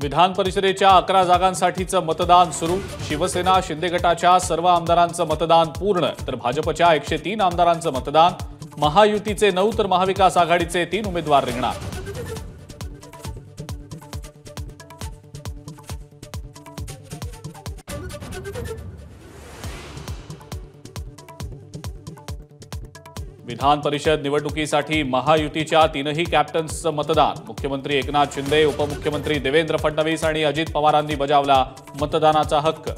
विधान परिषदेच्या 11 जागांसाठीचं मतदान सुरू। शिवसेना शिंदे गटाच्या सर्व आमदारांचं मतदान पूर्ण, तर भाजपच्या 103 आमदारांचं मतदान। महायुतीचे 9 तर महाविकास आघाडीचे 3 उमेदवार रिंगणार। विधान परिषद निवडणुकीसाठी महायुतीच्या 3ही कॅप्टन्सचं मतदान। मुख्यमंत्री एकनाथ शिंदे, उपमुख्यमंत्री देवेंद्र फडणवीस आणि अजित पवारांनी बजावला मतदानाचा हक्क।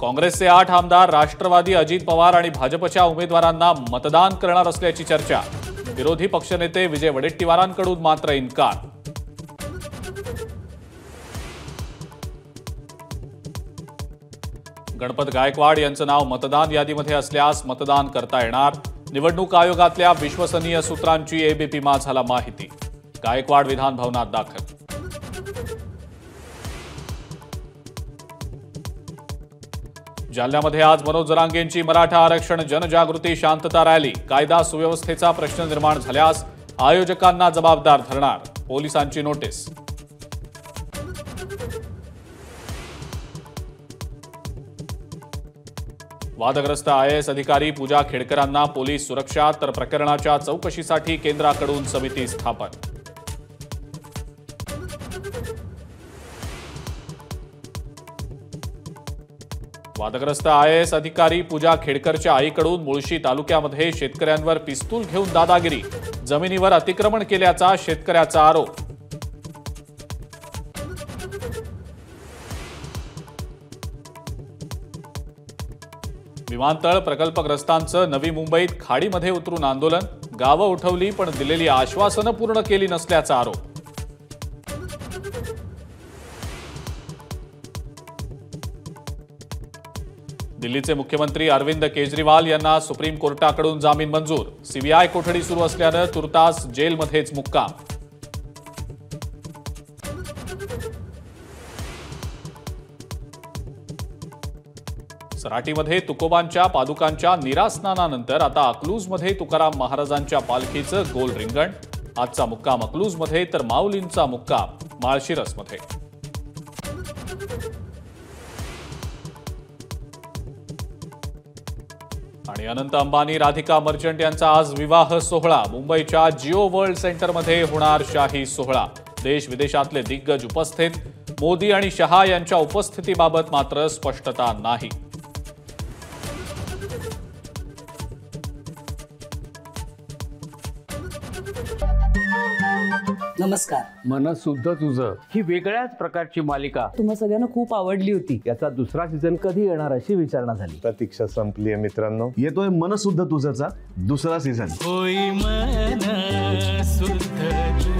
काँग्रेसचे 8 आमदार राष्ट्रवादी, अजित पवार आणि भाजपच्या उमेदवारांना मतदान करणार असल्याची चर्चा। विरोधी पक्षनेते विजय वडेट्टीवारांकडून मात्र इन्कार। गणपत गायकवाड यांचं नाव मतदान यादीमध्ये असल्यास मतदान करता येणार। निवडणूक आयोगातल्या विश्वसनीय सूत्रांची एबीपी माझाला माहिती। गायकवाड विधान भवनात दाखल। जालन्यामध्ये आज मनोज जरांगेंची मराठा आरक्षण जनजागृती शांतता रॅली। कायदा सुव्यवस्थेचा प्रश्न निर्माण झाल्यास आयोजकांना जबाबदार धरणार, पोलिसांची नोटीस। वादग्रस्त आयएएस अधिकारी पूजा खेडकरांना पोलीस सुरक्षा, तर प्रकरणाच्या चौकशीसाठी केंद्राकडून समिती स्थापन। वादग्रस्त आयएएस अधिकारी पूजा खेडकरच्या आईकडून मुळशी तालुक्यामध्ये शेतकऱ्यांवर पिस्तूल घेऊन दादागिरी। जमिनीवर अतिक्रमण केल्याचा शेतकऱ्याचा आरोप। विमानतळ प्रकल्पग्रस्तांचं नवी मुंबईत खाडीमध्ये उतरून आंदोलन। गावं उठवली पण दिलेली आश्वासनं पूर्ण केली नसल्याचा आरोप। दिल्लीचे मुख्यमंत्री अरविंद केजरीवाल यांना सुप्रीम कोर्टाकडून जामीन मंजूर। सीबीआय कोठडी सुरू असल्यानं तुर्तास जेलमध्येच मुक्काम। सराटीमध्ये तुकोबांच्या पादुकांच्या निरासनानंतर आता अकलूजमध्ये तुकाराम महाराजांच्या पालखीचं गोल रिंगण। आजचा मुक्काम अकलूजमध्ये, तर माऊलींचा मुक्काम माळशिरसमध्ये। आणि अनंत अंबानी, राधिका मर्चंट यांचा आज विवाह सोहळा। मुंबईच्या जिओ वर्ल्ड सेंटरमध्ये होणार शाही सोहळा। देश विदेशातले दिग्गज उपस्थित। मोदी आणि शहा यांच्या उपस्थितीबाबत मात्र स्पष्टता नाही। नमस्कार। मन शुद्ध तुझं ही वेगळ्याच प्रकारची मालिका तुम्हा सगळ्यांना खूप आवडली होती। याचा दुसरा सीझन कधी येणार अशी विचारणा झाली। प्रतीक्षा संपली आहे मित्रांनो। येतोय मन शुद्ध तुझंचा दुसरा सीझन। होई मन शुद्ध